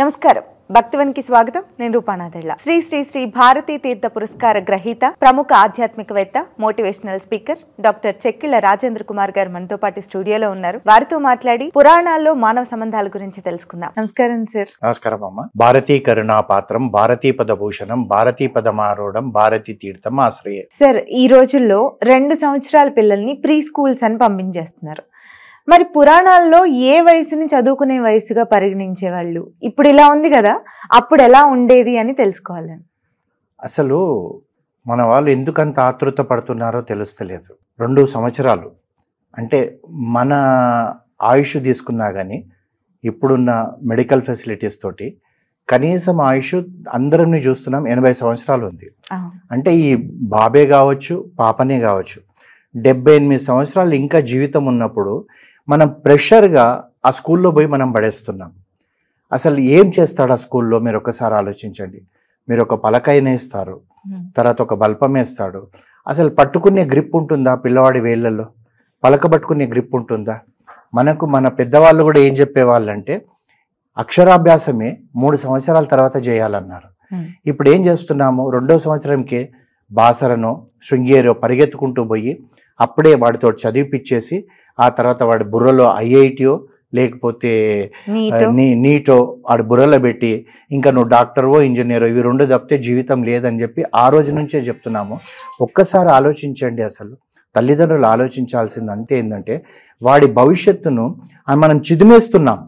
నమస్కారం భక్తివన్ కి స్వాగతం. నేను రూపానాథెళ్ళ. శ్రీ శ్రీ శ్రీ భారతీ తీర్థ పురస్కార గ్రహీత, ప్రముఖ ఆధ్యాత్మికవేత్త, motivational speaker doctor Chekkilla Rajendra Kumar garu మనతో పాటు స్టూడియోలో ఉన్నారు. వారితో మాట్లాడి పురాణాల్లో మానవ సంబంధాల గురించి తెలుసుకుందాం. నమస్కారం సార్. నమస్కారం అమ్మ. భారతీ కరుణాపాత్రం, భారతీ పదభూషణం, భారతీ పదమారూఢం, భారతీ తీర్థం ఆశ్రయే. సార్, ఈ రోజుల్లో 2 సంవత్సరాల పిల్లల్ని ప్రీ స్కూల్స్ అని పంపించేస్తున్నారు. మరి పురాణాల్లో ఏ వయసుని చదువుకునే వయసుగా పరిగణించేవాళ్ళు? ఇప్పుడు ఇలా ఉంది కదా, అప్పుడు ఎలా ఉండేది అని తెలుసుకోవాలని. అసలు మన వాళ్ళు ఎందుకంత ఆతృత పడుతున్నారో తెలుస్తలేదు. 2 సంవత్సరాలు అంటే మన ఆయుష్ తీసుకున్నా కానీ ఇప్పుడున్న మెడికల్ ఫెసిలిటీస్ తోటి కనీసం ఆయుష్ అందరిని చూస్తున్నాం 80 సంవత్సరాలు ఉంది. అంటే ఈ బాబే కావచ్చు, పాపనే కావచ్చు, 78 సంవత్సరాలు ఇంకా జీవితం ఉన్నప్పుడు మనం ప్రెషర్గా ఆ స్కూల్లో పోయి మనం పడేస్తున్నాం. అసలు ఏం చేస్తాడు ఆ స్కూల్లో మీరు ఒకసారి ఆలోచించండి. మీరు ఒక పలకైన వేస్తారు, తర్వాత ఒక బల్పం వేస్తాడు. అసలు పట్టుకునే గ్రిప్ ఉంటుందా పిల్లవాడి వేళ్ళల్లో? పలక పట్టుకునే గ్రిప్ ఉంటుందా? మన పెద్దవాళ్ళు కూడా ఏం చెప్పేవాళ్ళంటే అక్షరాభ్యాసమే 3 సంవత్సరాల తర్వాత చేయాలన్నారు. ఇప్పుడు ఏం చేస్తున్నాము, 2వ సంవత్సరంకే బాసరనో శృంగేరో పరిగెత్తుకుంటూ పోయి అప్పుడే వాడితో చదివిపిచ్చేసి ఆ తర్వాత వాడి బుర్రలో ఐఐటియో లేకపోతే నీటో వాడి బుర్రలో పెట్టి ఇంకా నువ్వు డాక్టర్వో ఇంజనీరో ఇవి 2 తప్పితే జీవితం లేదని చెప్పి ఆ రోజు నుంచే చెప్తున్నాము. ఒక్కసారి ఆలోచించండి. అసలు తల్లిదండ్రులు ఆలోచించాల్సింది అంతే ఏంటంటే వాడి భవిష్యత్తును మనం చిదిమేస్తున్నాం.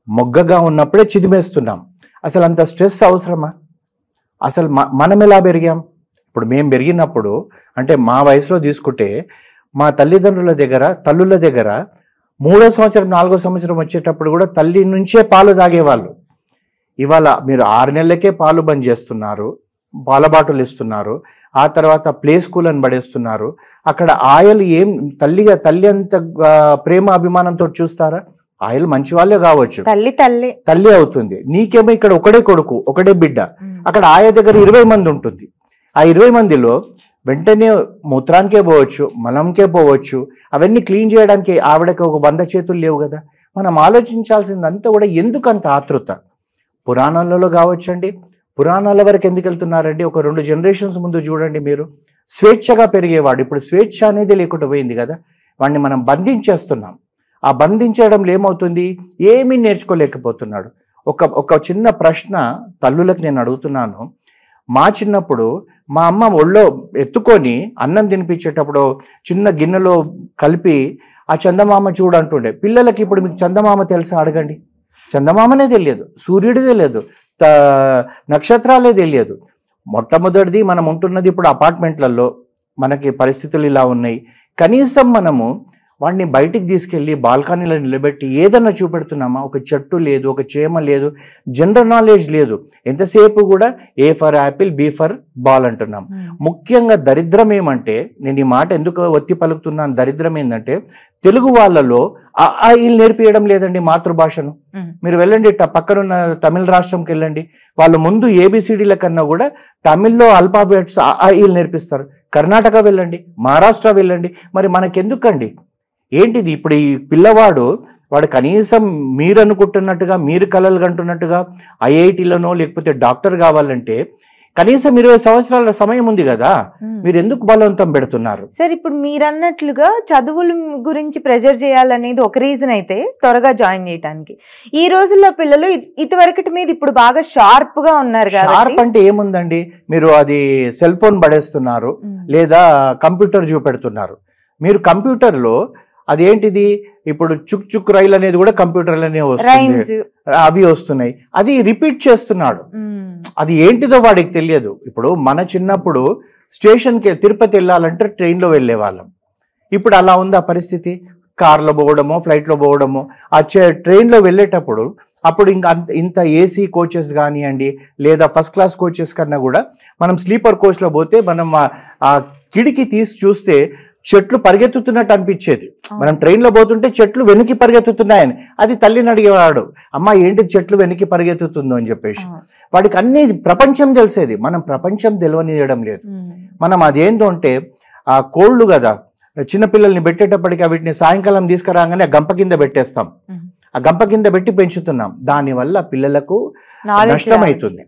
మొగ్గగా ఉన్నప్పుడే చిదిమేస్తున్నాం. అసలు అంత స్ట్రెస్ అవసరమా? అసలు మనం ఎలా పెరిగాం? ఇప్పుడు మేము పెరిగినప్పుడు అంటే మా వయసులో తీసుకుంటే మా తల్లుల దగ్గర 3వ సంవత్సరం 4వ సంవత్సరం వచ్చేటప్పుడు కూడా తల్లి నుంచే పాలు తాగేవాళ్ళు. ఇవాళ మీరు 6 నెలలకే పాలు బంద్ చేస్తున్నారు, పాల బాటలు ఇస్తున్నారు, ఆ తర్వాత ప్లే స్కూల్ అని పడేస్తున్నారు. అక్కడ ఆయలు ఏం తల్లి అంత ప్రేమ అభిమానంతో చూస్తారా? ఆయలు మంచి వాళ్ళే కావచ్చు, తల్లి అవుతుంది. నీకేమో ఇక్కడ ఒకడే కొడుకు, ఒకడే బిడ్డ. అక్కడ ఆయ దగ్గర 20 మంది ఉంటుంది. ఆ 20 మందిలో వెంటనే మూత్రానికే పోవచ్చు, మలంకే పోవచ్చు, అవన్నీ క్లీన్ చేయడానికి ఆవిడకి ఒక 100 చేతులు లేవు కదా. మనం ఆలోచించాల్సిందంతా కూడా ఎందుకు అంత ఆతృత? పురాణాలలో కావచ్చండి, పురాణాల వరకు ఎందుకు వెళ్తున్నారండి? ఒక 2 జనరేషన్స్ ముందు చూడండి మీరు, స్వేచ్ఛగా పెరిగేవాడు ఇప్పుడు స్వేచ్ఛ అనేది లేకుండా పోయింది కదా. వాడిని మనం బంధించేస్తున్నాం. ఆ బంధించడంలో ఏమవుతుంది? ఏమీ నేర్చుకోలేకపోతున్నాడు. ఒక చిన్న ప్రశ్న తల్లులకు నేను అడుగుతున్నాను. మా చిన్నప్పుడు మా అమ్మ ఒళ్ళో ఎత్తుకొని అన్నం తినిపించేటప్పుడు చిన్న గిన్నెలో కలిపి ఆ చందమామ చూడంటుండే. పిల్లలకి ఇప్పుడు మీకు చందమామ తెలుసా అడగండి. చందమామనే తెలియదు, సూర్యుడే తెలియదు, నక్షత్రాలే తెలియదు. మొట్టమొదటిది మనం ఉంటున్నది ఇప్పుడు అపార్ట్మెంట్లలో. మనకి పరిస్థితులు ఇలా ఉన్నాయి. కనీసం మనము వాడిని బయటికి తీసుకెళ్ళి బాల్కనీలో నిలబెట్టి ఏదన్నా చూపెడుతున్నామా? ఒక చెట్టు లేదు, ఒక చేమ లేదు, జనరల్ నాలెడ్జ్ లేదు. ఎంతసేపు కూడా A for apple, B for ball అంటున్నాం. ముఖ్యంగా దరిద్రం ఏమంటే, నేను ఈ మాట ఎందుకు ఒత్తి పలుకుతున్నాను, దరిద్రం ఏంటంటే తెలుగు వాళ్ళలో వీళ్ళు నేర్పియడం లేదండి మాతృభాషను. మీరు వెళ్ళండి పక్కనున్న తమిళ రాష్ట్రంకి వెళ్ళండి, వాళ్ళు ముందు ఏబిసిడీల కన్నా కూడా తమిళ్లో అల్ఫాబెట్స్ వీళ్ళు నేర్పిస్తారు. కర్ణాటక వెళ్ళండి, మహారాష్ట్ర వెళ్ళండి. మరి మనకెందుకండి? ఏంటిది? ఇప్పుడు ఈ వాడు కనీసం మీరు అనుకుంటున్నట్టుగా, మీరు కలలు కంటున్నట్టుగా ఐఐటీలోనో లేకపోతే డాక్టర్ కావాలంటే కనీసం 20 సంవత్సరాల సమయం ఉంది కదా. మీరు ఎందుకు బలవంతం పెడుతున్నారు? సార్, ఇప్పుడు మీరు అన్నట్లుగా చదువుల గురించి ప్రెజర్ చేయాలనేది ఒక రీజన్ అయితే త్వరగా జాయిన్ చేయడానికి, ఈ రోజుల్లో పిల్లలు ఇటువరకటి మీద ఇప్పుడు బాగా షార్ప్ గా ఉన్నారు. షార్ప్ అంటే ఏముందండి? మీరు అది సెల్ ఫోన్ పడేస్తున్నారు లేదా కంప్యూటర్ చూపెడుతున్నారు. మీరు కంప్యూటర్లో అదేంటిది ఇప్పుడు చుక్ రైలు అనేది కూడా కంప్యూటర్లోనే వస్తుంది, అవి వస్తున్నాయి. అది రిపీట్ చేస్తున్నాడు. అది ఏంటిదో వాడికి తెలియదు. ఇప్పుడు మన చిన్నప్పుడు స్టేషన్కి తిరుపతి వెళ్ళాలంటే ట్రైన్లో వెళ్ళే వాళ్ళం. ఇప్పుడు అలా ఉంది ఆ పరిస్థితి. కార్లో పోవడమో, ఫ్లైట్లో పోవడమో. ఆ ట్రైన్లో వెళ్ళేటప్పుడు అప్పుడు ఇంకా ఇంత ఏసీ కోచెస్ కానివ్వండి లేదా ఫస్ట్ క్లాస్ కోచెస్ కన్నా కూడా మనం స్లీపర్ కోచ్లో పోతే మనం ఆ కిటికీ తీసి చూస్తే చెట్లు పరిగెత్తుతున్నట్టు అనిపించేది. మనం ట్రైన్లో పోతుంటే చెట్లు వెనక్కి పరిగెత్తుతున్నాయని. అది తల్లిని అడిగేవాడు, అమ్మ ఏంటి చెట్లు వెనక్కి పరిగెత్తుతుందో అని చెప్పేసి. వాడికి అన్ని ప్రపంచం తెలిసేది, మనం ప్రపంచం తెలియనియడం లేదు. మనం అదేంటో అంటే ఆ కోళ్ళు కదా, చిన్నపిల్లల్ని పెట్టేటప్పటికి వీటిని సాయంకాలం తీసుకురాగానే గంప కింద పెట్టేస్తాం. ఆ గంప కింద పెట్టి పెంచుతున్నాం. దానివల్ల పిల్లలకు Knowledge నష్టమవుతుంది.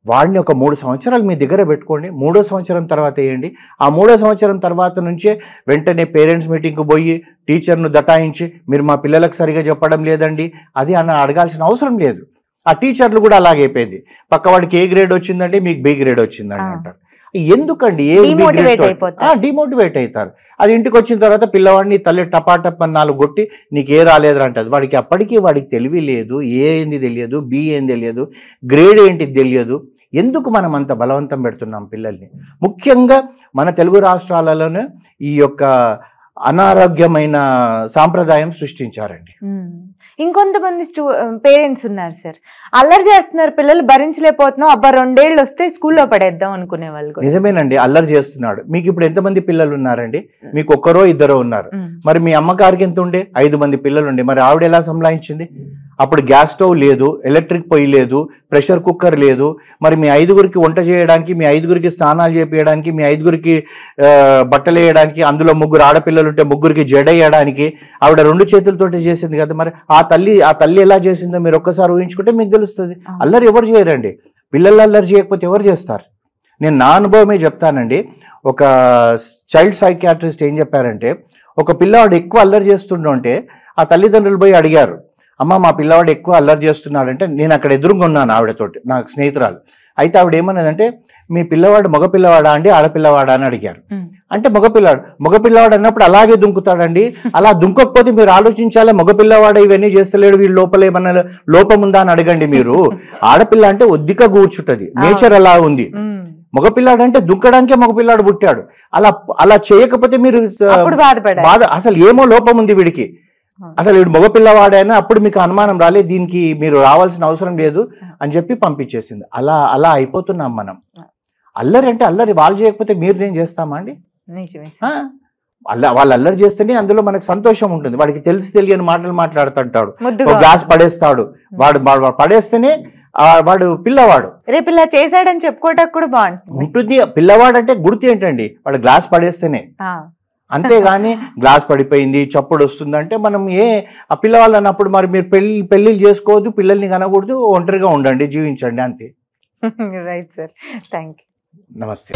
వాడిని ఒక 3 సంవత్సరాలు మీ దగ్గర పెట్టుకోండి. 3వ సంవత్సరం తర్వాత వేయండి. ఆ 3వ సంవత్సరం తర్వాత నుంచే వెంటనే పేరెంట్స్ మీటింగ్కి పోయి టీచర్ను దటాయించి మీరు మా పిల్లలకు సరిగా చెప్పడం లేదండి అది అని అడగాల్సిన అవసరం లేదు. ఆ టీచర్లు కూడా అలాగే అయిపోయింది. పక్కవాడికి ఏ గ్రేడ్ వచ్చిందండి, మీకు బి గ్రేడ్ వచ్చిందండి అంటారు. ఎందుకండి డిమోటివేట్ అవుతారు. అది ఇంటికి వచ్చిన తర్వాత పిల్లవాడిని తల్లి టపాటప్ అని 4 కొట్టి నీకు ఏ రాలేదురా అంటది. వాడికి అప్పటికీ వాడికి తెలివి లేదు, ఏ ఏంది తెలియదు, బి ఏం తెలియదు, గ్రేడ్ ఏంటి తెలియదు. ఎందుకు మనం అంత బలవంతం పెడుతున్నాం పిల్లల్ని? ముఖ్యంగా మన తెలుగు రాష్ట్రాలలోనే ఈ యొక్క అనారోగ్యమైన సాంప్రదాయం సృష్టించారండి. ఇంకొంతమంది పేరెంట్స్ ఉన్నారు సార్, అల్లరి చేస్తున్నారు పిల్లలు, భరించలేకపోతున్నాం, అబ్బా 2 ఏళ్ళు వస్తే స్కూల్లో పడేద్దాం అనుకునే వాళ్ళు. నిజమేనండి, అల్లరి చేస్తున్నాడు. మీకు ఇప్పుడు ఎంతమంది పిల్లలు ఉన్నారండి? మీకు ఒక్కరో ఇద్దరో ఉన్నారు. మరి మీ అమ్మగారికి ఎంత ఉండే? 5 మంది పిల్లలు ఉండే. మరి ఆవిడ ఎలా సంలాయించింది? అప్పుడు గ్యాస్ స్టవ్ లేదు, ఎలక్ట్రిక్ పొయ్యి లేదు, ప్రెషర్ కుక్కర్ లేదు. మరి మీ 5గురికి వంట చేయడానికి, మీ 5గురికి స్నానాలు చేపించడానికి, మీ 5గురికి బట్టలు వేయడానికి, అందులో 3 ఆడపిల్లలు ఉంటే 3కి జడేయడానికి ఆవిడ 2 చేతులతోటి చేసింది కదా. మరి ఆ తల్లి ఎలా చేసిందో మీరు ఒక్కసారి ఊహించుకుంటే మీకు తెలుస్తుంది. అల్లరి ఎవరు చేయరండి. పిల్లలు అల్లరి చేయకపోతే ఎవరు చేస్తారు? నేను నా అనుభవమే చెప్తానండి. ఒక చైల్డ్ సైకియాట్రిస్ట్ ఏం చెప్పారంటే, ఒక పిల్లవాడు ఎక్కువ అల్లరి చేస్తుంటే ఆ తల్లిదండ్రులు పోయి అడిగారు, అమ్మ మా పిల్లవాడు ఎక్కువ అల్లరి చేస్తున్నాడంటే, నేను అక్కడ ఎదురుగా ఉన్నాను ఆవిడతోటి, నాకు స్నేహితురాలు. అయితే ఆవిడ ఏమన్నదంటే, మీ పిల్లవాడు మగపిల్లవాడా అండి ఆడపిల్లవాడా అని అడిగారు. అంటే మగపిల్లవాడు అన్నప్పుడు అలాగే దుంకుతాడండి. అలా దుంకకపోతే మీరు ఆలోచించాలి, మగపిల్లవాడు ఇవన్నీ చేస్తలేడు, వీళ్ళ లోపల ఏమన్నా లోపం ఉందా అని అడగండి మీరు. ఆడపిల్ల అంటే ఒద్దిక కూర్చుంటది, నేచర్ అలా ఉంది. మగపిల్లాడు అంటే దుంకడానికే మగపిల్లాడు పుట్టాడు. అలా చేయకపోతే మీరు బాధ, అసలు ఏమో లోపం ఉంది వీడికి, అసలు వీడు మగపిల్లవాడైనా అప్పుడు మీకు అనుమానం రాలే, దీనికి మీరు రావాల్సిన అవసరం లేదు అని చెప్పి పంపించేసింది. అలా అయిపోతున్నాం మనం. అల్లరి అంటే అల్లరి వాళ్ళు చేయకపోతే మీరు నేను చేస్తామా అండి? వాళ్ళు అల్లరి చేస్తేనే అందులో మనకు సంతోషం ఉంటుంది. వాడికి తెలియని మాటలు మాట్లాడుతుంటాడు, గ్లాస్ పడేస్తాడు, వాడు పడేస్తేనే వాడు పిల్లవాడు. రేపు ఇలా చేశాడని చెప్పుకోవడానికి కూడా బాగుంటుంది. పిల్లవాడు అంటే గుర్తు ఏంటండి, వాడు గ్లాస్ పడేస్తేనే. అంతేగాని గ్లాస్ పడిపోయింది చప్పుడు వస్తుందంటే మనం ఆ పిల్లవాళ్ళు అన్నప్పుడు మరి మీరు పెళ్లిళ్ళు చేసుకోవద్దు, పిల్లల్ని కనకూడదు, ఒంటరిగా ఉండండి, జీవించండి, అంతే. Right sir, thank you. నమస్తే.